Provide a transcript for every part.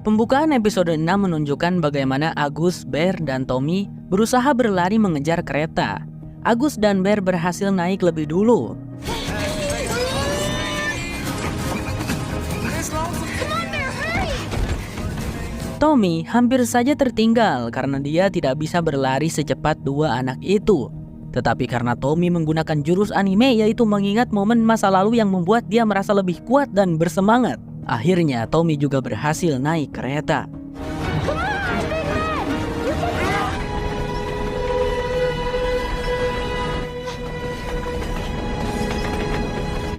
Pembukaan episode 6 menunjukkan bagaimana Agus, Bear, dan Tommy berusaha berlari mengejar kereta. Agus dan Bear berhasil naik lebih dulu. Tommy hampir saja tertinggal karena dia tidak bisa berlari secepat dua anak itu. Tetapi karena Tommy menggunakan jurus anime, yaitu mengingat momen masa lalu yang membuat dia merasa lebih kuat dan bersemangat, akhirnya Tommy juga berhasil naik kereta.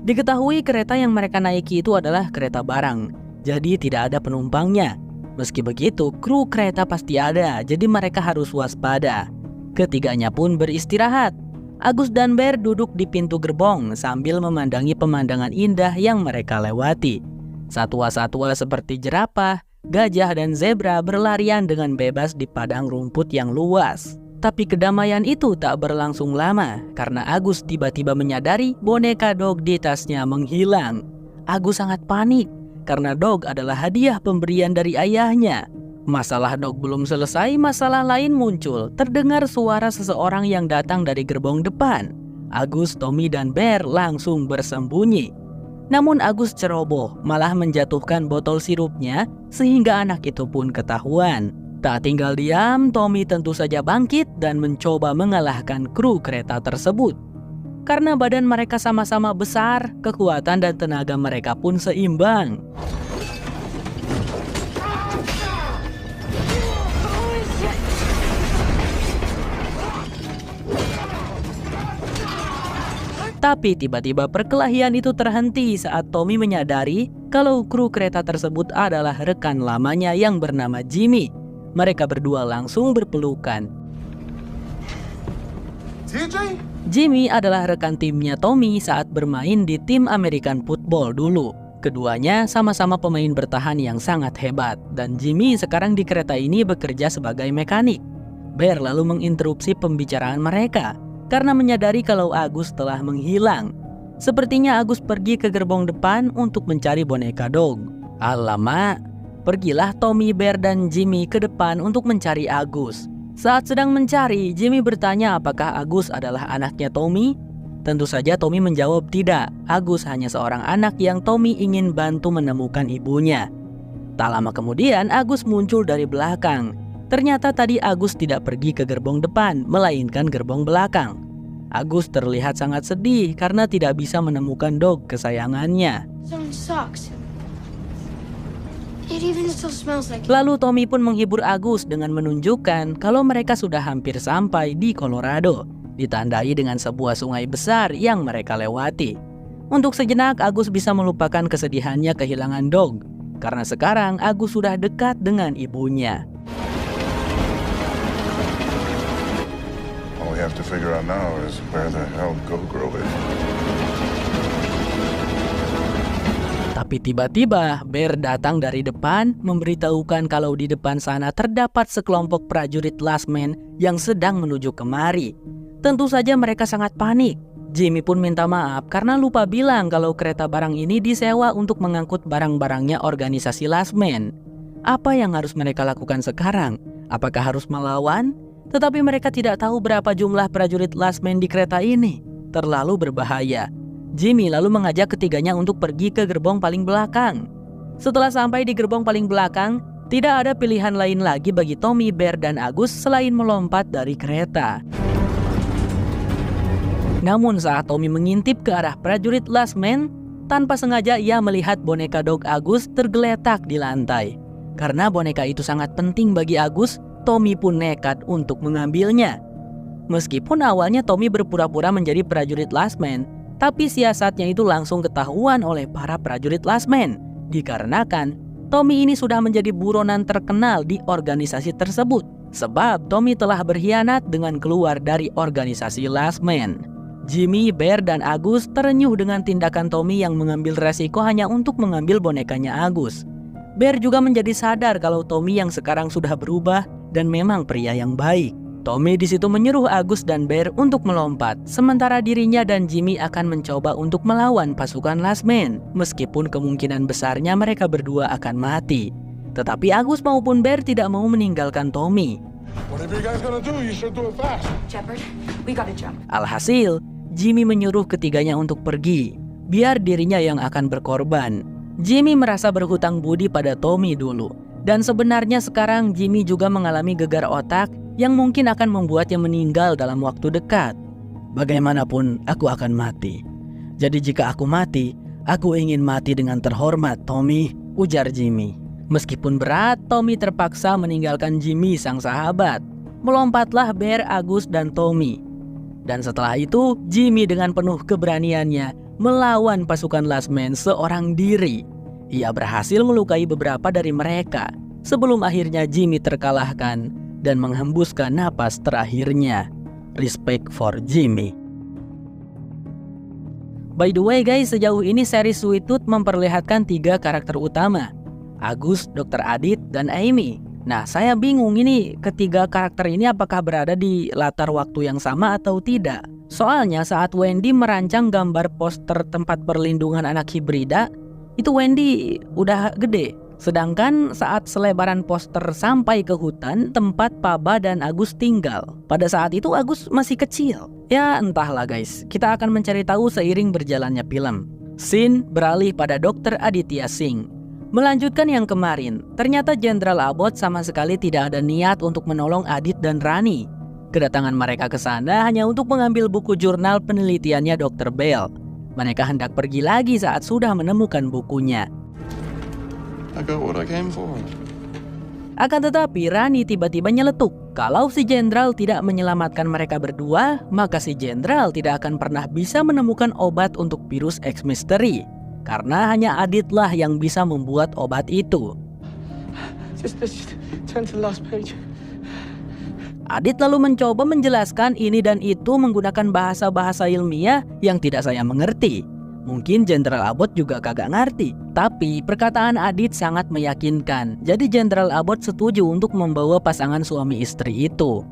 Diketahui kereta yang mereka naiki itu adalah kereta barang, jadi tidak ada penumpangnya. Meski begitu, kru kereta pasti ada, jadi mereka harus waspada. Ketiganya pun beristirahat. Agus dan Bear duduk di pintu gerbong sambil memandangi pemandangan indah yang mereka lewati. Satwa-satwa seperti jerapah, gajah, dan zebra berlarian dengan bebas di padang rumput yang luas. Tapi kedamaian itu tak berlangsung lama karena Agus tiba-tiba menyadari boneka Dog di tasnya menghilang. Agus sangat panik karena Dog adalah hadiah pemberian dari ayahnya. Masalah Dog belum selesai, masalah lain muncul. Terdengar suara seseorang yang datang dari gerbong depan. Agus, Tommy, dan Bear langsung bersembunyi. Namun Agus ceroboh, malah menjatuhkan botol sirupnya sehingga anak itu pun ketahuan. Tak tinggal diam, Tommy tentu saja bangkit dan mencoba mengalahkan kru kereta tersebut. Karena badan mereka sama-sama besar, kekuatan dan tenaga mereka pun seimbang. Tapi tiba-tiba perkelahian itu terhenti saat Tommy menyadari kalau kru kereta tersebut adalah rekan lamanya yang bernama Jimmy. Mereka berdua langsung berpelukan. Jimmy adalah rekan timnya Tommy saat bermain di tim American Football dulu. Keduanya sama-sama pemain bertahan yang sangat hebat, dan Jimmy sekarang di kereta ini bekerja sebagai mekanik. Bear lalu menginterupsi pembicaraan mereka karena menyadari kalau Agus telah menghilang. Sepertinya Agus pergi ke gerbong depan untuk mencari boneka Dog. Alamak, pergilah Tommy, Bear, dan Jimmy ke depan untuk mencari Agus. Saat sedang mencari, Jimmy bertanya apakah Agus adalah anaknya Tommy. Tentu saja Tommy menjawab tidak, Agus hanya seorang anak yang Tommy ingin bantu menemukan ibunya. Tak lama kemudian Agus muncul dari belakang. Ternyata tadi Agus tidak pergi ke gerbong depan, melainkan gerbong belakang. Agus terlihat sangat sedih karena tidak bisa menemukan Dog kesayangannya. Lalu Tommy pun menghibur Agus dengan menunjukkan kalau mereka sudah hampir sampai di Colorado, ditandai dengan sebuah sungai besar yang mereka lewati. Untuk sejenak Agus bisa melupakan kesedihannya kehilangan Dog, karena sekarang Agus sudah dekat dengan ibunya. All we have to figure out now is where the hell Go-Grow is. Tapi tiba-tiba Bear datang dari depan memberitahukan kalau di depan sana terdapat sekelompok prajurit Last Man yang sedang menuju kemari. Tentu saja mereka sangat panik. Jimmy pun minta maaf karena lupa bilang kalau kereta barang ini disewa untuk mengangkut barang-barangnya organisasi Last Man. Apa yang harus mereka lakukan sekarang? Apakah harus melawan? Tetapi mereka tidak tahu berapa jumlah prajurit Last Man di kereta ini. Terlalu berbahaya. Jimmy lalu mengajak ketiganya untuk pergi ke gerbong paling belakang. Setelah sampai di gerbong paling belakang, tidak ada pilihan lain lagi bagi Tommy, Bear, dan Agus selain melompat dari kereta. Namun saat Tommy mengintip ke arah prajurit Last Man, tanpa sengaja ia melihat boneka Dog Agus tergeletak di lantai. Karena boneka itu sangat penting bagi Agus, Tommy pun nekat untuk mengambilnya. Meskipun awalnya Tommy berpura-pura menjadi prajurit Last Man, tapi siasatnya itu langsung ketahuan oleh para prajurit Last Man. Dikarenakan Tommy ini sudah menjadi buronan terkenal di organisasi tersebut. Sebab Tommy telah berkhianat dengan keluar dari organisasi Last Man. Jimmy, Bear, dan Agus terenyuh dengan tindakan Tommy yang mengambil resiko hanya untuk mengambil bonekanya Agus. Bear juga menjadi sadar kalau Tommy yang sekarang sudah berubah dan memang pria yang baik. Tommy di situ menyuruh Agus dan Bear untuk melompat, sementara dirinya dan Jimmy akan mencoba untuk melawan pasukan Last Man, meskipun kemungkinan besarnya mereka berdua akan mati. Tetapi Agus maupun Bear tidak mau meninggalkan Tommy. Whatever you guys gonna do, you should do it fast. Shepard, we gotta jump. Alhasil, Jimmy menyuruh ketiganya untuk pergi, biar dirinya yang akan berkorban. Jimmy merasa berhutang budi pada Tommy dulu. Dan sebenarnya sekarang Jimmy juga mengalami gegar otak yang mungkin akan membuatnya meninggal dalam waktu dekat. Bagaimanapun, aku akan mati. Jadi jika aku mati, aku ingin mati dengan terhormat, Tommy, ujar Jimmy. Meskipun berat, Tommy terpaksa meninggalkan Jimmy sang sahabat. Melompatlah Bear, Agus, dan Tommy. Dan setelah itu, Jimmy dengan penuh keberaniannya melawan pasukan Last Man seorang diri. Ia berhasil melukai beberapa dari mereka sebelum akhirnya Jimmy terkalahkan dan menghembuskan napas terakhirnya. Respect for Jimmy. By the way guys, sejauh ini seri Sweet Tooth memperlihatkan 3 karakter utama, Agus, Dr. Adit, dan Amy. Nah, saya bingung ini ketiga karakter ini apakah berada di latar waktu yang sama atau tidak. Soalnya saat Wendy merancang gambar poster tempat perlindungan anak hibrida, itu Wendy udah gede. Sedangkan saat selebaran poster sampai ke hutan tempat Paba dan Agus tinggal, pada saat itu Agus masih kecil. Ya entahlah guys, kita akan mencari tahu seiring berjalannya film. Scene beralih pada Dr. Aditya Singh. Melanjutkan yang kemarin, ternyata Jenderal Abbott sama sekali tidak ada niat untuk menolong Adit dan Rani. Kedatangan mereka ke sana hanya untuk mengambil buku jurnal penelitiannya Dr. Bell. Mereka hendak pergi lagi saat sudah menemukan bukunya. I got what I came for. Akan tetapi Rani tiba-tiba nyeletuk. Kalau si Jenderal tidak menyelamatkan mereka berdua, maka si Jenderal tidak akan pernah bisa menemukan obat untuk virus X Mystery. Karena hanya Aditlah yang bisa membuat obat itu. Just turn to the last page. Adit lalu mencoba menjelaskan ini dan itu menggunakan bahasa-bahasa ilmiah yang tidak saya mengerti. Mungkin Jenderal Abbott juga kagak ngerti. Tapi perkataan Adit sangat meyakinkan. Jadi Jenderal Abbott setuju untuk membawa pasangan suami istri itu.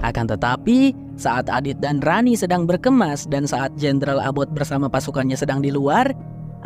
Akan tetapi, saat Adit dan Rani sedang berkemas dan saat Jenderal Abbott bersama pasukannya sedang di luar,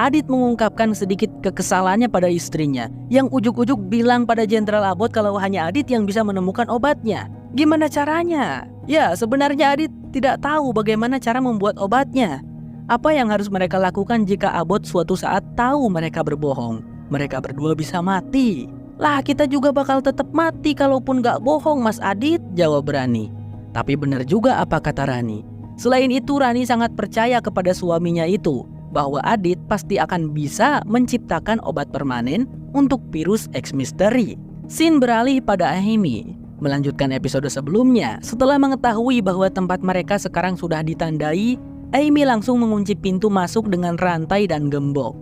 Adit mengungkapkan sedikit kekesalannya pada istrinya yang ujuk-ujuk bilang pada Jenderal Abbott kalau hanya Adit yang bisa menemukan obatnya. Gimana caranya? Ya, sebenarnya Adit tidak tahu bagaimana cara membuat obatnya. Apa yang harus mereka lakukan jika Abbott suatu saat tahu mereka berbohong? Mereka berdua bisa mati. Lah, kita juga bakal tetap mati kalaupun gak bohong, Mas Adit, jawab Rani. Tapi benar juga apa kata Rani. Selain itu, Rani sangat percaya kepada suaminya itu bahwa Adit pasti akan bisa menciptakan obat permanen untuk virus X Mystery. Scene beralih pada Amy. Melanjutkan episode sebelumnya, setelah mengetahui bahwa tempat mereka sekarang sudah ditandai, Amy langsung mengunci pintu masuk dengan rantai dan gembok.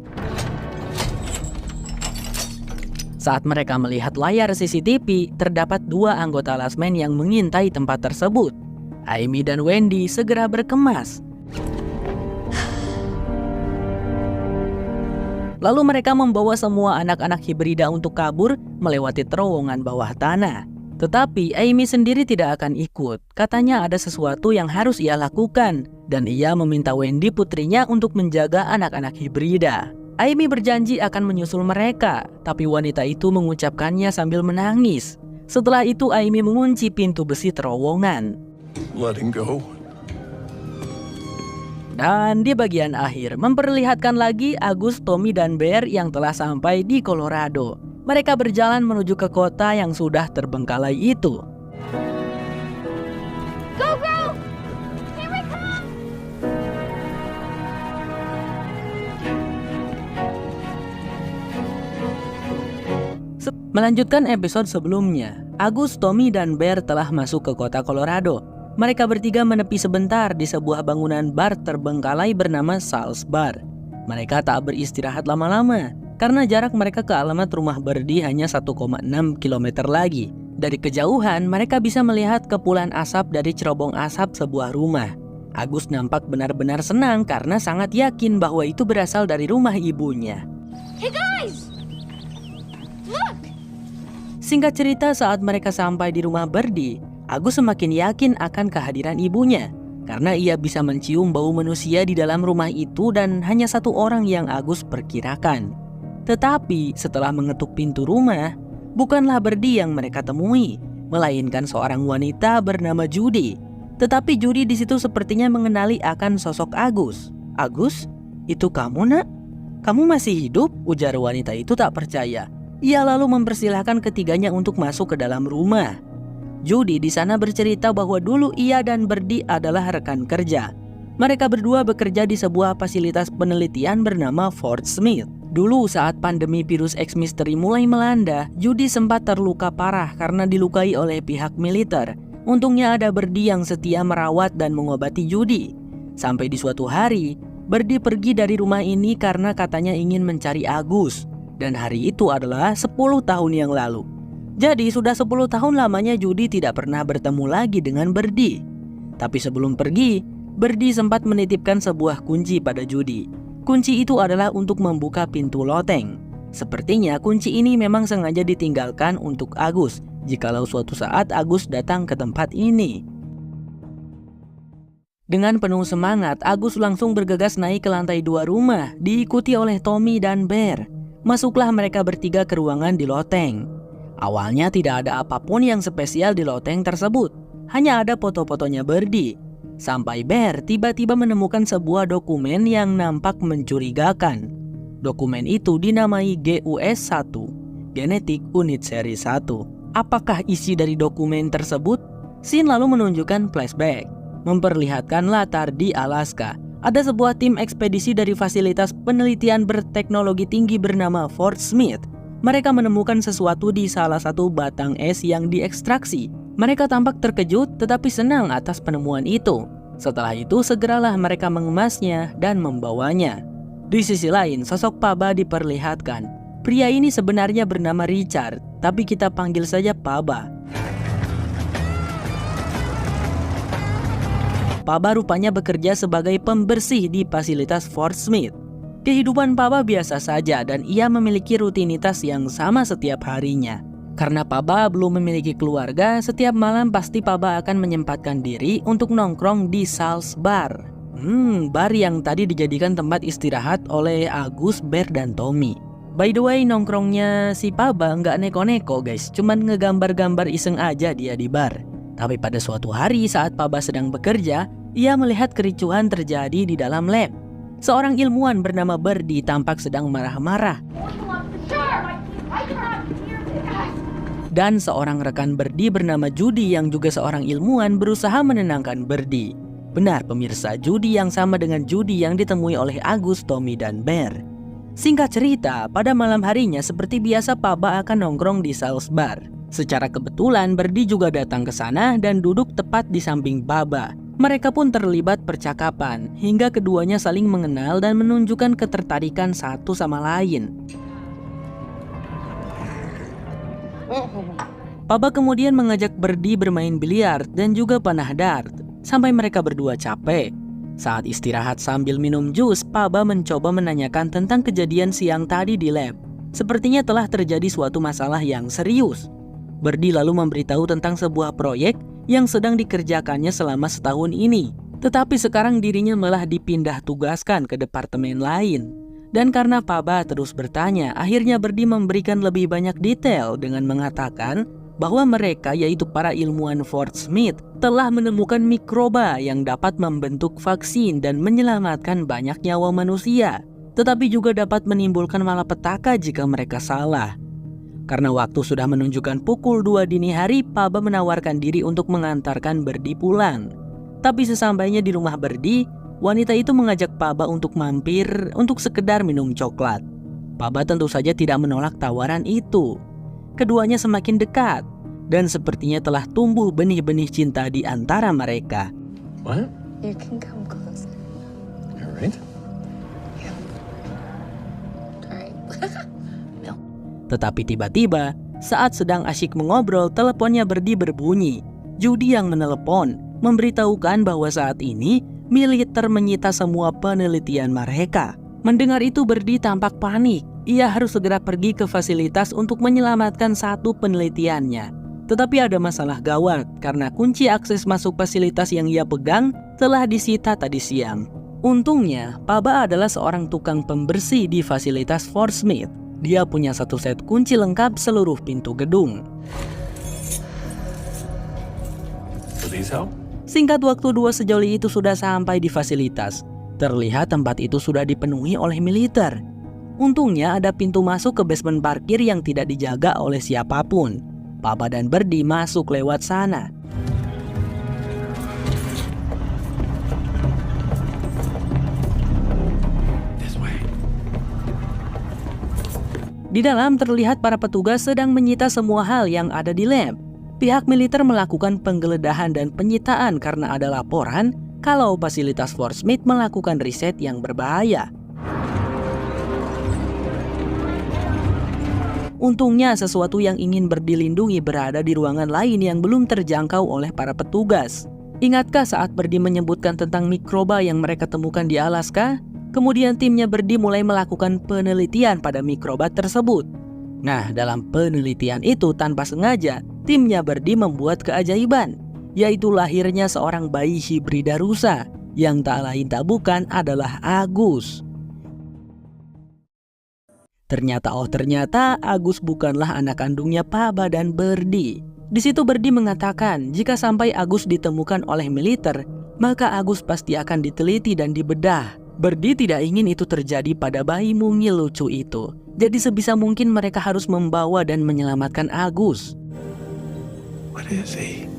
Saat mereka melihat layar CCTV, terdapat 2 anggota Last Man yang mengintai tempat tersebut. Amy dan Wendy segera berkemas. Lalu mereka membawa semua anak-anak hibrida untuk kabur melewati terowongan bawah tanah. Tetapi Amy sendiri tidak akan ikut. Katanya ada sesuatu yang harus ia lakukan. Dan ia meminta Wendy putrinya untuk menjaga anak-anak hibrida. Amy berjanji akan menyusul mereka, tapi wanita itu mengucapkannya sambil menangis. Setelah itu Amy mengunci pintu besi terowongan. Letting go. Dan di bagian akhir memperlihatkan lagi Agus, Tommy, dan Bear yang telah sampai di Colorado. Mereka berjalan menuju ke kota yang sudah terbengkalai itu. Go, girl! Here we come! Melanjutkan episode sebelumnya, Agus, Tommy, dan Bear telah masuk ke kota Colorado. Mereka bertiga menepi sebentar di sebuah bangunan bar terbengkalai bernama Sal's Bar. Mereka tak beristirahat lama-lama, karena jarak mereka ke alamat rumah Birdie hanya 1,6 km lagi. Dari kejauhan, mereka bisa melihat kepulan asap dari cerobong asap sebuah rumah. Agus nampak benar-benar senang karena sangat yakin bahwa itu berasal dari rumah ibunya. Hey guys! Look! Singkat cerita, saat mereka sampai di rumah Birdie, Agus semakin yakin akan kehadiran ibunya. Karena ia bisa mencium bau manusia di dalam rumah itu dan hanya 1 orang yang Agus perkirakan. Tetapi setelah mengetuk pintu rumah, bukanlah Birdie yang mereka temui, melainkan seorang wanita bernama Judy. Tetapi Judy di situ sepertinya mengenali akan sosok Agus. "Agus, itu kamu, Nak? Kamu masih hidup?" ujar wanita itu tak percaya. Ia lalu mempersilahkan ketiganya untuk masuk ke dalam rumah. Judy di sana bercerita bahwa dulu ia dan Birdie adalah rekan kerja. Mereka berdua bekerja di sebuah fasilitas penelitian bernama Fort Smith. Dulu saat pandemi virus X Mystery mulai melanda, Judy sempat terluka parah karena dilukai oleh pihak militer. Untungnya ada Birdie yang setia merawat dan mengobati Judy. Sampai di suatu hari, Birdie pergi dari rumah ini karena katanya ingin mencari Agus. Dan hari itu adalah 10 tahun yang lalu. Jadi sudah 10 tahun lamanya Judy tidak pernah bertemu lagi dengan Birdie. Tapi sebelum pergi, Birdie sempat menitipkan sebuah kunci pada Judy. Kunci itu adalah untuk membuka pintu loteng. Sepertinya kunci ini memang sengaja ditinggalkan untuk Agus, jikalau suatu saat Agus datang ke tempat ini. Dengan penuh semangat, Agus langsung bergegas naik ke lantai 2 rumah, diikuti oleh Tommy dan Bear. Masuklah mereka bertiga ke ruangan di loteng. Awalnya tidak ada apapun yang spesial di loteng tersebut, hanya ada foto-fotonya Birdie. Sampai Bear tiba-tiba menemukan sebuah dokumen yang nampak mencurigakan. Dokumen itu dinamai GUS-1, Genetic Unit Seri 1. Apakah isi dari dokumen tersebut? Scene lalu menunjukkan flashback, memperlihatkan latar di Alaska. Ada sebuah tim ekspedisi dari fasilitas penelitian berteknologi tinggi bernama Fort Smith. Mereka menemukan sesuatu di salah satu batang es yang diekstraksi. Mereka tampak terkejut tetapi senang atas penemuan itu. Setelah itu segeralah mereka mengemasnya dan membawanya. Di sisi lain, sosok Paba diperlihatkan. Pria ini sebenarnya bernama Richard, tapi kita panggil saja Paba. Paba rupanya bekerja sebagai pembersih di fasilitas Fort Smith. Kehidupan Paba biasa saja dan ia memiliki rutinitas yang sama setiap harinya. Karena Paba belum memiliki keluarga, setiap malam pasti Paba akan menyempatkan diri untuk nongkrong di Sal's Bar. Bar yang tadi dijadikan tempat istirahat oleh Agus, Bear, dan Tommy. By the way, nongkrongnya si Paba nggak neko-neko guys, cuman ngegambar-gambar iseng aja dia di bar. Tapi pada suatu hari saat Paba sedang bekerja, ia melihat kericuhan terjadi di dalam lab. Seorang ilmuwan bernama Birdie tampak sedang marah-marah. Dan seorang rekan Birdie bernama Judy yang juga seorang ilmuwan berusaha menenangkan Birdie. Benar pemirsa, Judy yang sama dengan Judy yang ditemui oleh Agus, Tommy, dan Bear. Singkat cerita, pada malam harinya seperti biasa Paba akan nongkrong di Sal's Bar. Secara kebetulan Birdie juga datang ke sana dan duduk tepat di samping Paba. Mereka pun terlibat percakapan hingga keduanya saling mengenal dan menunjukkan ketertarikan satu sama lain. Paba kemudian mengajak Birdie bermain biliar dan juga panah dart sampai mereka berdua capek. Saat istirahat sambil minum jus, Paba mencoba menanyakan tentang kejadian siang tadi di lab. Sepertinya telah terjadi suatu masalah yang serius. Birdie lalu memberitahu tentang sebuah proyek yang sedang dikerjakannya selama setahun ini. Tetapi sekarang dirinya malah dipindah tugaskan ke departemen lain. Dan karena Paba terus bertanya, akhirnya Birdie memberikan lebih banyak detail dengan mengatakan bahwa mereka, yaitu para ilmuwan Fort Smith, telah menemukan mikroba yang dapat membentuk vaksin dan menyelamatkan banyak nyawa manusia. Tetapi juga dapat menimbulkan malapetaka jika mereka salah. Karena waktu sudah menunjukkan pukul 2 dini hari, Paba menawarkan diri untuk mengantarkan Birdie pulang. Tapi sesampainya di rumah Birdie, wanita itu mengajak Paba untuk mampir untuk sekedar minum coklat. Paba tentu saja tidak menolak tawaran itu. Keduanya semakin dekat dan sepertinya telah tumbuh benih-benih cinta di antara mereka. What? You can come closer. All right. All right. Tetapi tiba-tiba, saat sedang asyik mengobrol, teleponnya Birdie berbunyi. Judy yang menelepon, memberitahukan bahwa saat ini militer menyita semua penelitian mereka. Mendengar itu Birdie tampak panik. Ia harus segera pergi ke fasilitas untuk menyelamatkan satu penelitiannya. Tetapi ada masalah gawat karena kunci akses masuk fasilitas yang ia pegang telah disita tadi siang. Untungnya, Paba adalah seorang tukang pembersih di fasilitas Fort Smith. Dia punya satu set kunci lengkap seluruh pintu gedung. Do these help? Singkat waktu, dua sejoli itu sudah sampai di fasilitas. Terlihat tempat itu sudah dipenuhi oleh militer. Untungnya ada pintu masuk ke basement parkir yang tidak dijaga oleh siapapun. Papa dan Birdie masuk lewat sana. This way. Di dalam terlihat para petugas sedang menyita semua hal yang ada di lab. Pihak militer melakukan penggeledahan dan penyitaan karena ada laporan kalau fasilitas Fort Smith melakukan riset yang berbahaya. Untungnya sesuatu yang ingin berdilindungi berada di ruangan lain yang belum terjangkau oleh para petugas. Ingatkah saat Birdie menyebutkan tentang mikroba yang mereka temukan di Alaska? Kemudian timnya Birdie mulai melakukan penelitian pada mikroba tersebut. Nah, dalam penelitian itu tanpa sengaja, timnya Birdie membuat keajaiban, yaitu lahirnya seorang bayi hibrida rusa yang tak lain tak bukan adalah Agus. Ternyata Agus bukanlah anak kandungnya Papa dan Birdie. Di situ Birdie mengatakan jika sampai Agus ditemukan oleh militer, maka Agus pasti akan diteliti dan dibedah. Birdie tidak ingin itu terjadi pada bayi mungil lucu itu. Jadi sebisa mungkin mereka harus membawa dan menyelamatkan Agus. What is he?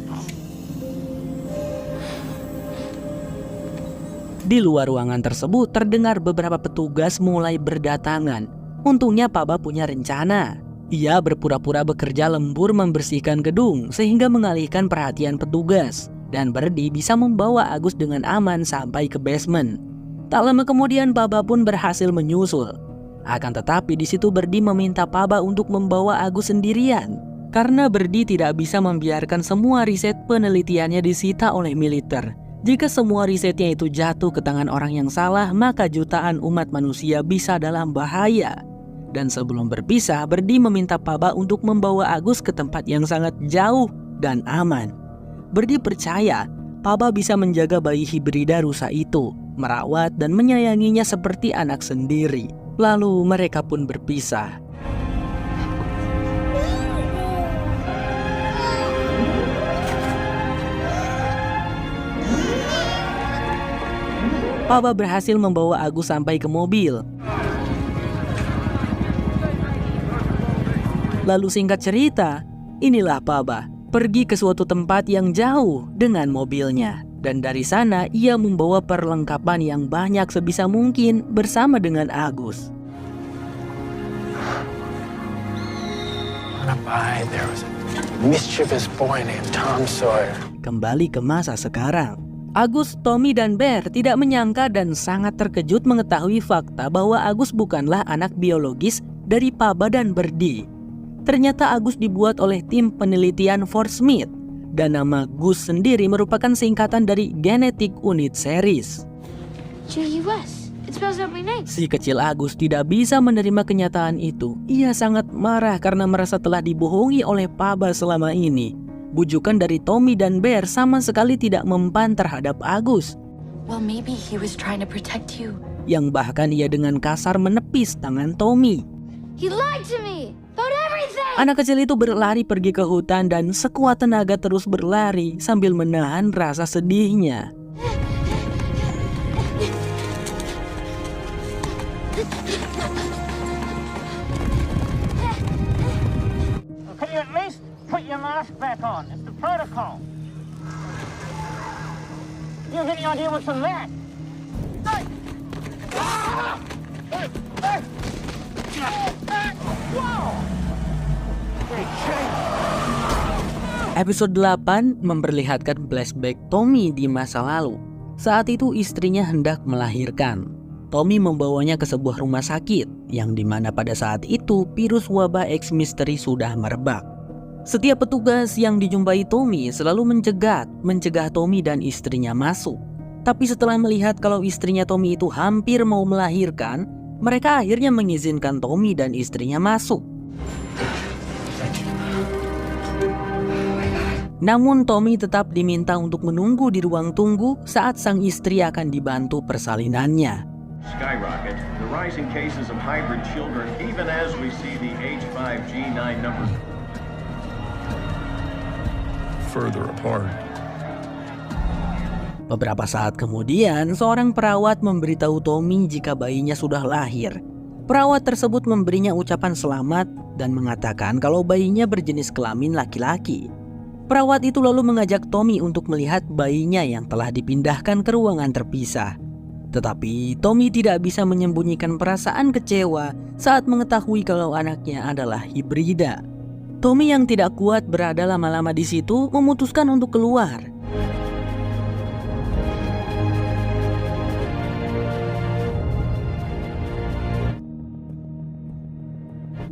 Di luar ruangan tersebut terdengar beberapa petugas mulai berdatangan. Untungnya Papa punya rencana. Ia berpura-pura bekerja lembur membersihkan gedung sehingga mengalihkan perhatian petugas. Dan Birdie bisa membawa Agus dengan aman sampai ke basement. Tak lama kemudian Papa pun berhasil menyusul. Akan tetapi di situ Birdie meminta Papa untuk membawa Agus sendirian. Karena Birdie tidak bisa membiarkan semua riset penelitiannya disita oleh militer. Jika semua risetnya itu jatuh ke tangan orang yang salah, maka jutaan umat manusia bisa dalam bahaya. Dan sebelum berpisah, Birdie meminta Papa untuk membawa Agus ke tempat yang sangat jauh dan aman. Birdie percaya Papa bisa menjaga bayi hibrida rusa itu, merawat dan menyayanginya seperti anak sendiri. Lalu mereka pun berpisah. Papa berhasil membawa Agus sampai ke mobil. Lalu singkat cerita, inilah Papa pergi ke suatu tempat yang jauh dengan mobilnya. Dan dari sana ia membawa perlengkapan yang banyak sebisa mungkin bersama dengan Agus. There was a mischievous boy named Tom Sawyer. Kembali ke masa sekarang. Agus, Tommy, dan Bear tidak menyangka dan sangat terkejut mengetahui fakta bahwa Agus bukanlah anak biologis dari Papa dan Birdie. Ternyata Agus dibuat oleh tim penelitian Fort Smith. Dan nama Gus sendiri merupakan singkatan dari Genetic Unit Series. GUS. It spells out my name. Si kecil Agus tidak bisa menerima kenyataan itu. Ia sangat marah karena merasa telah dibohongi oleh Papa selama ini. Bujukan dari Tommy dan Bear sama sekali tidak mempan terhadap Agus. Well, maybe he was trying to protect you. Yang bahkan ia dengan kasar menepis tangan Tommy. He lied to me about everything. Anak kecil itu berlari pergi ke hutan dan sekuat tenaga terus berlari sambil menahan rasa sedihnya. Can you at least put your mask back on? It's the protocol. You have any idea what's on that? Episode 8 memperlihatkan flashback Tommy di masa lalu. Saat itu istrinya hendak melahirkan. Tommy membawanya ke sebuah rumah sakit yang dimana pada saat itu virus wabah X misteri sudah merebak. Setiap petugas yang dijumpai Tommy selalu mencegah Tommy dan istrinya masuk. Tapi setelah melihat kalau istrinya Tommy itu hampir mau melahirkan, mereka akhirnya mengizinkan Tommy dan istrinya masuk. Namun Tommy tetap diminta untuk menunggu di ruang tunggu saat sang istri akan dibantu persalinannya. Skyrocket, the rising cases of hybrid children, even as we see the H5G9 numbers Further apart. Beberapa saat kemudian, seorang perawat memberitahu Tommy jika bayinya sudah lahir. Perawat tersebut memberinya ucapan selamat dan mengatakan kalau bayinya berjenis kelamin laki-laki. Perawat itu lalu mengajak Tommy untuk melihat bayinya yang telah dipindahkan ke ruangan terpisah. Tetapi Tommy tidak bisa menyembunyikan perasaan kecewa saat mengetahui kalau anaknya adalah hibrida. Tommy yang tidak kuat berada lama-lama di situ memutuskan untuk keluar.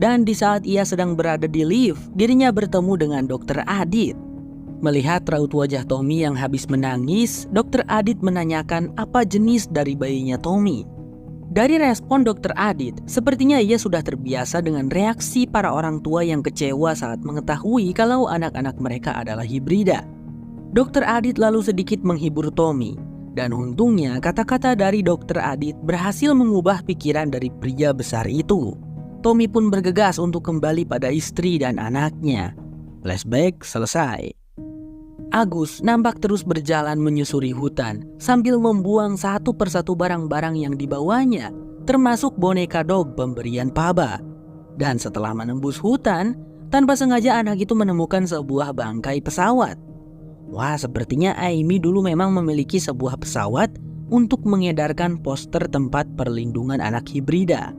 Dan di saat ia sedang berada di lift, dirinya bertemu dengan Dr. Adit. Melihat raut wajah Tommy yang habis menangis, Dr. Adit menanyakan apa jenis dari bayinya Tommy. Dari respon Dr. Adit, sepertinya ia sudah terbiasa dengan reaksi para orang tua yang kecewa saat mengetahui kalau anak-anak mereka adalah hibrida. Dr. Adit lalu sedikit menghibur Tommy. Dan untungnya kata-kata dari Dr. Adit berhasil mengubah pikiran dari pria besar itu. Tommy pun bergegas untuk kembali pada istri dan anaknya. Flashback selesai. Agus nampak terus berjalan menyusuri hutan sambil membuang satu persatu barang-barang yang dibawanya, termasuk boneka dog pemberian Paba. Dan setelah menembus hutan, tanpa sengaja anak itu menemukan sebuah bangkai pesawat. Wah, sepertinya Amy dulu memang memiliki sebuah pesawat untuk mengedarkan poster tempat perlindungan anak hibrida.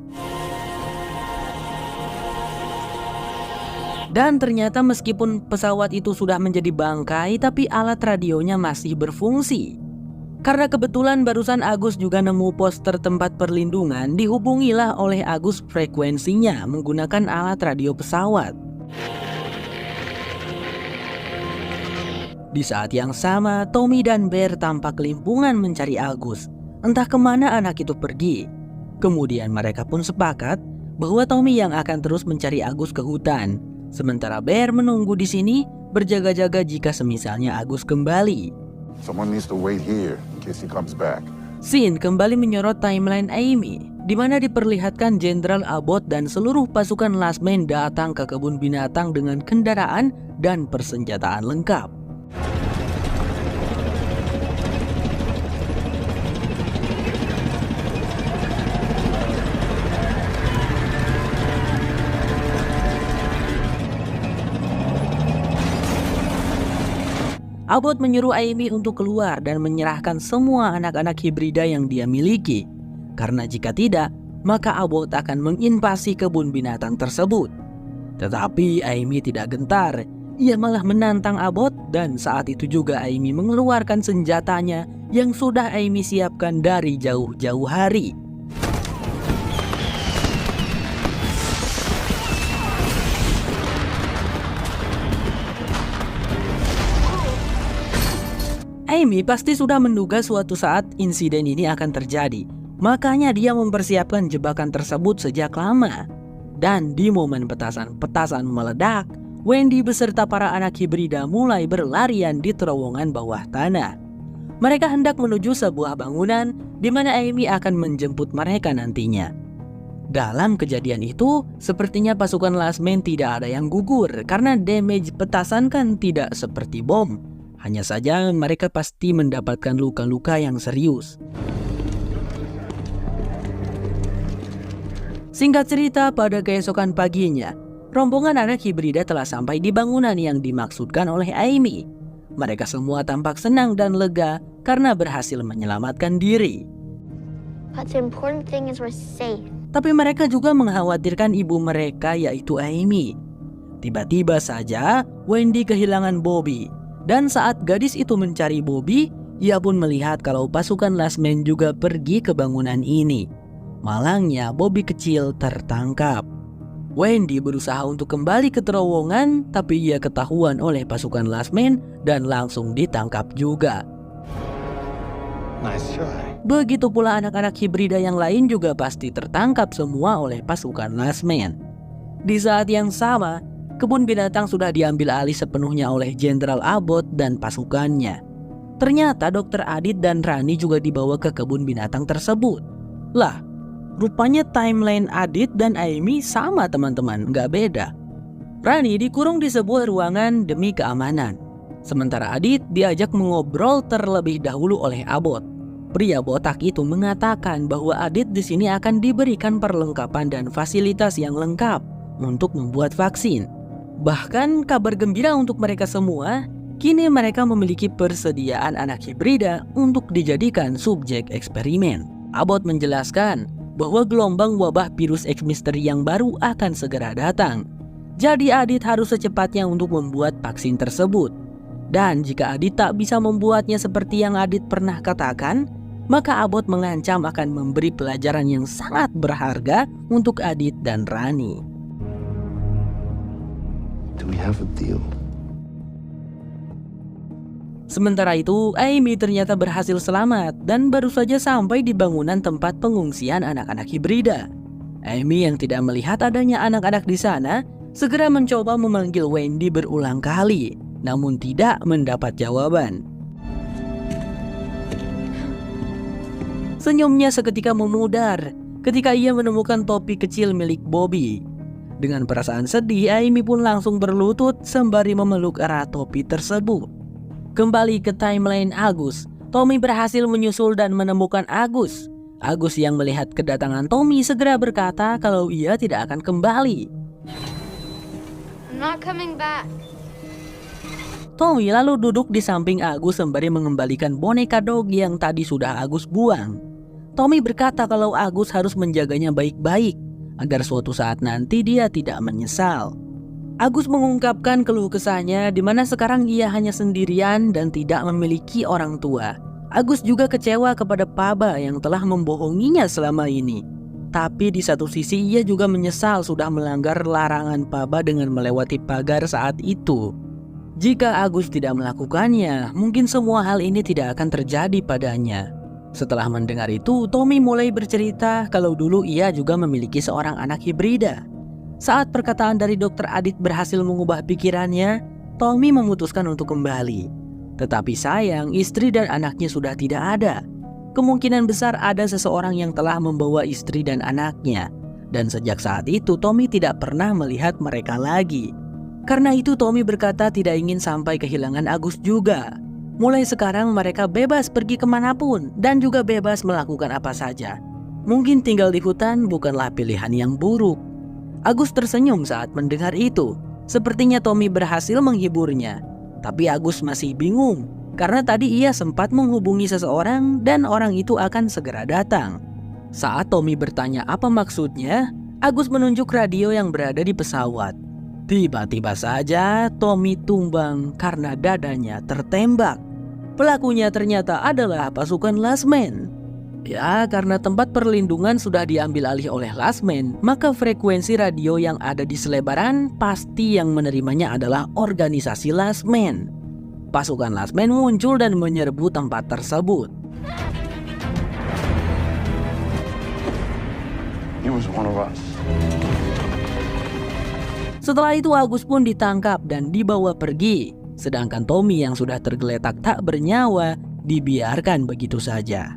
Dan ternyata meskipun pesawat itu sudah menjadi bangkai, tapi alat radionya masih berfungsi. Karena kebetulan barusan Agus juga nemu poster tempat perlindungan, dihubungilah oleh Agus frekuensinya menggunakan alat radio pesawat. Di saat yang sama, Tommy dan Bear tampak kelimpungan mencari Agus. Entah kemana anak itu pergi. Kemudian mereka pun sepakat bahwa Tommy yang akan terus mencari Agus ke hutan. Sementara Bear menunggu di sini, berjaga-jaga jika semisalnya Agus kembali. Someone needs to wait here in case he comes back. Scene kembali menyorot timeline Amy, di mana diperlihatkan Jenderal Abbott dan seluruh pasukan Last Man datang ke kebun binatang dengan kendaraan dan persenjataan lengkap. Abbott menyuruh Amy untuk keluar dan menyerahkan semua anak-anak hibrida yang dia miliki. Karena jika tidak, maka Abbott akan menginvasi kebun binatang tersebut. Tetapi Amy tidak gentar. Ia malah menantang Abbott dan saat itu juga Amy mengeluarkan senjatanya yang sudah Amy siapkan dari jauh-jauh hari. Amy pasti sudah menduga suatu saat insiden ini akan terjadi. Makanya dia mempersiapkan jebakan tersebut sejak lama. Dan di momen petasan meledak, Wendy beserta para anak hibrida mulai berlarian di terowongan bawah tanah. Mereka hendak menuju sebuah bangunan di mana Amy akan menjemput mereka nantinya. Dalam kejadian itu, sepertinya pasukan Last Man tidak ada yang gugur karena damage petasan kan tidak seperti bom. Hanya saja mereka pasti mendapatkan luka-luka yang serius. Singkat cerita, pada keesokan paginya, rombongan anak hibrida telah sampai di bangunan yang dimaksudkan oleh Amy. Mereka semua tampak senang dan lega karena berhasil menyelamatkan diri. But the important thing is we're safe. Tapi mereka juga mengkhawatirkan ibu mereka, yaitu Amy. Tiba-tiba saja, Wendy kehilangan Bobby. Dan saat gadis itu mencari Bobby, ia pun melihat kalau pasukan Last Man juga pergi ke bangunan ini. Malangnya Bobby kecil tertangkap. Wendy berusaha untuk kembali ke terowongan, tapi ia ketahuan oleh pasukan Last Man dan langsung ditangkap juga. Nice try. Begitu pula anak-anak hibrida yang lain juga pasti tertangkap semua oleh pasukan Last Man. Di saat yang sama, kebun binatang sudah diambil alih sepenuhnya oleh Jenderal Abbott dan pasukannya. Ternyata Dr. Adit dan Rani juga dibawa ke kebun binatang tersebut. Lah, Rupanya timeline Adit dan Amy sama teman-teman, nggak beda. Rani dikurung di sebuah ruangan demi keamanan. Sementara Adit diajak mengobrol terlebih dahulu oleh Abbott. Pria botak itu mengatakan bahwa Adit di sini akan diberikan perlengkapan dan fasilitas yang lengkap untuk membuat vaksin. Bahkan kabar gembira untuk mereka semua, kini mereka memiliki persediaan anak hibrida untuk dijadikan subjek eksperimen. Abbott menjelaskan bahwa gelombang wabah virus X misteri yang baru akan segera datang. Jadi Adit harus secepatnya untuk membuat vaksin tersebut. Dan jika Adit tak bisa membuatnya seperti yang Adit pernah katakan, maka Abbott mengancam akan memberi pelajaran yang sangat berharga untuk Adit dan Rani. Do we have a deal? Sementara itu, Amy ternyata berhasil selamat dan baru saja sampai di bangunan tempat pengungsian anak-anak hibrida. Amy yang tidak melihat adanya anak-anak di sana, segera mencoba memanggil Wendy berulang kali, namun tidak mendapat jawaban. Senyumnya seketika memudar ketika ia menemukan topi kecil milik Bobby. Dengan perasaan sedih, Amy pun langsung berlutut sembari memeluk erat topi tersebut. Kembali ke timeline Agus, Tommy berhasil menyusul dan menemukan Agus. Agus yang melihat kedatangan Tommy segera berkata kalau ia tidak akan kembali. I'm not coming back. Tommy lalu duduk di samping Agus sembari mengembalikan boneka dog yang tadi sudah Agus buang. Tommy berkata kalau Agus harus menjaganya baik-baik agar suatu saat nanti dia tidak menyesal. Agus mengungkapkan keluh kesahnya di mana sekarang ia hanya sendirian dan tidak memiliki orang tua. Agus juga kecewa kepada Paba yang telah membohonginya selama ini. Tapi di satu sisi ia juga menyesal sudah melanggar larangan Paba dengan melewati pagar saat itu. Jika Agus tidak melakukannya, mungkin semua hal ini tidak akan terjadi padanya. Setelah mendengar itu, Tommy mulai bercerita kalau dulu ia juga memiliki seorang anak hibrida. Saat perkataan dari Dr. Adit berhasil mengubah pikirannya, Tommy memutuskan untuk kembali. Tetapi sayang, istri dan anaknya sudah tidak ada. Kemungkinan besar ada seseorang yang telah membawa istri dan anaknya. Dan sejak saat itu, Tommy tidak pernah melihat mereka lagi. Karena itu, Tommy berkata tidak ingin sampai kehilangan Agus juga. Mulai sekarang mereka bebas pergi kemanapun dan juga bebas melakukan apa saja. Mungkin tinggal di hutan bukanlah pilihan yang buruk. Agus tersenyum saat mendengar itu. Sepertinya Tommy berhasil menghiburnya. Tapi Agus masih bingung karena tadi ia sempat menghubungi seseorang dan orang itu akan segera datang. Saat Tommy bertanya apa maksudnya, Agus menunjuk radio yang berada di pesawat. Tiba-tiba saja Tommy tumbang karena dadanya tertembak. Pelakunya ternyata adalah pasukan Last Man. Ya, karena tempat perlindungan sudah diambil alih oleh Last Man, maka frekuensi radio yang ada di selebaran pasti yang menerimanya adalah organisasi Last Man. Pasukan Last Man muncul dan menyerbu tempat tersebut. He was one of us. Setelah itu Agus pun ditangkap dan dibawa pergi. Sedangkan Tommy yang sudah tergeletak tak bernyawa dibiarkan begitu saja.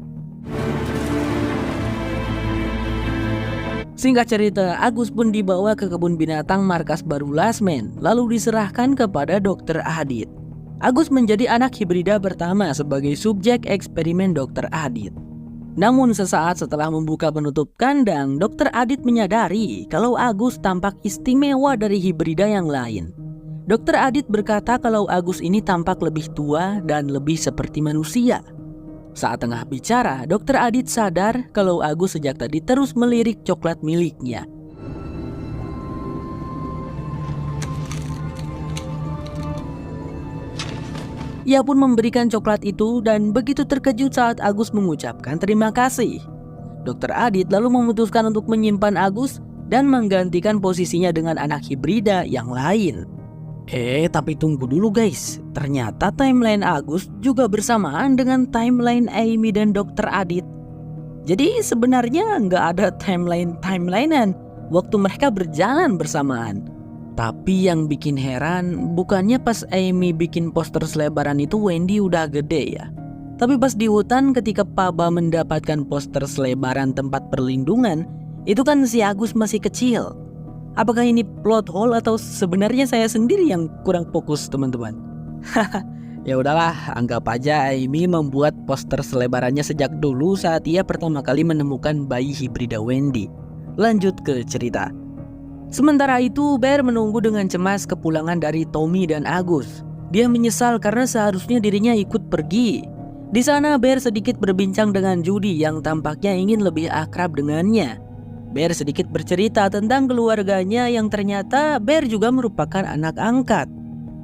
Singkat cerita, Agus pun dibawa ke kebun binatang markas baru Last Man, lalu diserahkan kepada Dr. Adit. Agus menjadi anak hibrida pertama sebagai subjek eksperimen Dr. Adit. Namun sesaat setelah membuka penutup kandang, Dr. Adit menyadari kalau Agus tampak istimewa dari hibrida yang lain. Dr. Adit berkata kalau Agus ini tampak lebih tua dan lebih seperti manusia. Saat tengah bicara, Dr. Adit sadar kalau Agus sejak tadi terus melirik coklat miliknya. Ia pun memberikan coklat itu dan begitu terkejut saat Agus mengucapkan terima kasih. Dr. Adit lalu memutuskan untuk menyimpan Agus dan menggantikan posisinya dengan anak hibrida yang lain. Tapi tunggu dulu guys, ternyata timeline Agus juga bersamaan dengan timeline Amy dan Dr. Adit. Jadi sebenarnya nggak ada timelinean waktu mereka berjalan bersamaan. Tapi yang bikin heran, bukannya pas Amy bikin poster selebaran itu Wendy udah gede ya? Tapi pas di hutan ketika Papa mendapatkan poster selebaran tempat perlindungan, itu kan si Agus masih kecil. Apakah ini plot hole atau sebenarnya saya sendiri yang kurang fokus, teman-teman? Ya udahlah, anggap aja Amy membuat poster selebarannya sejak dulu saat ia pertama kali menemukan bayi hibrida Wendy. Lanjut ke cerita. Sementara itu, Bear menunggu dengan cemas kepulangan dari Tommy dan Agus. Dia menyesal karena seharusnya dirinya ikut pergi. Di sana Bear sedikit berbincang dengan Judy yang tampaknya ingin lebih akrab dengannya. Bear sedikit bercerita tentang keluarganya yang ternyata Bear juga merupakan anak angkat.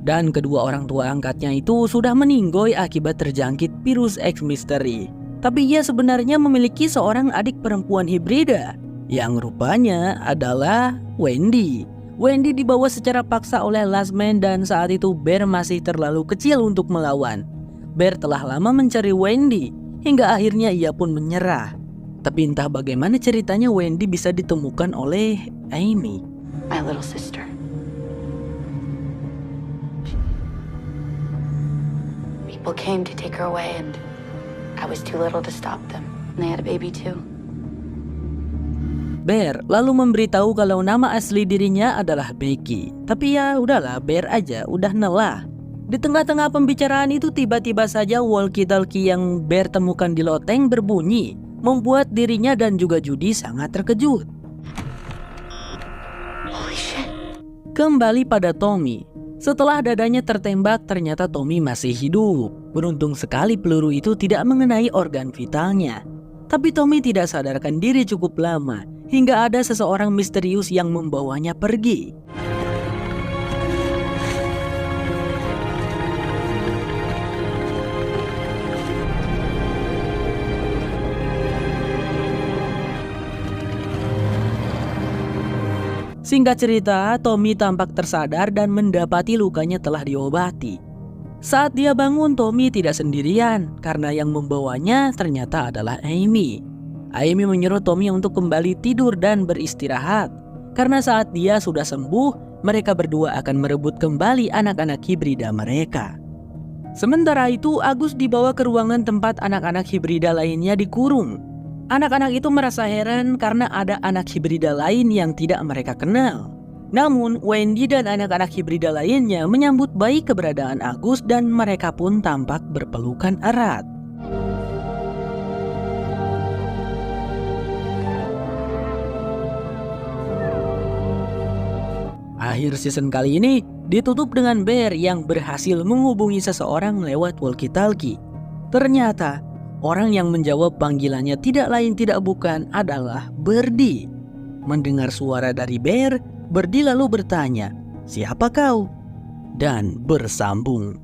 Dan kedua orang tua angkatnya itu sudah meninggoy akibat terjangkit virus X misteri. Tapi ia sebenarnya memiliki seorang adik perempuan hibrida yang rupanya adalah Wendy. Wendy dibawa secara paksa oleh Last Man dan saat itu Bear masih terlalu kecil untuk melawan. Bear telah lama mencari Wendy hingga akhirnya ia pun menyerah. Tapi entah bagaimana ceritanya Wendy bisa ditemukan oleh Amy. My little sister. People came to take her away and I was too little to stop them. And they had a baby too. Bear lalu memberitahu kalau nama asli dirinya adalah Becky. Tapi ya udahlah, Bear aja udah nelah. Di tengah-tengah pembicaraan itu tiba-tiba saja walkie-talkie yang Bear temukan di loteng berbunyi, membuat dirinya dan juga Judy sangat terkejut. Holy shit. Kembali pada Tommy. Setelah dadanya tertembak, ternyata Tommy masih hidup. Beruntung sekali peluru itu tidak mengenai organ vitalnya. Tapi Tommy tidak sadarkan diri cukup lama, hingga ada seseorang misterius yang membawanya pergi. Singkat cerita, Tommy tampak tersadar dan mendapati lukanya telah diobati. Saat dia bangun, Tommy tidak sendirian karena yang membawanya ternyata adalah Amy. Amy menyuruh Tommy untuk kembali tidur dan beristirahat. Karena saat dia sudah sembuh, mereka berdua akan merebut kembali anak-anak hibrida mereka. Sementara itu, Agus dibawa ke ruangan tempat anak-anak hibrida lainnya dikurung. Anak-anak itu merasa heran karena ada anak hibrida lain yang tidak mereka kenal. Namun, Wendy dan anak-anak hibrida lainnya menyambut baik keberadaan Agus dan mereka pun tampak berpelukan erat. Akhir season kali ini ditutup dengan Bear yang berhasil menghubungi seseorang lewat walkie-talkie. Ternyata, orang yang menjawab panggilannya tidak lain tidak bukan adalah Birdie. Mendengar suara dari Bear, Birdie lalu bertanya, "Siapa kau?" Dan bersambung.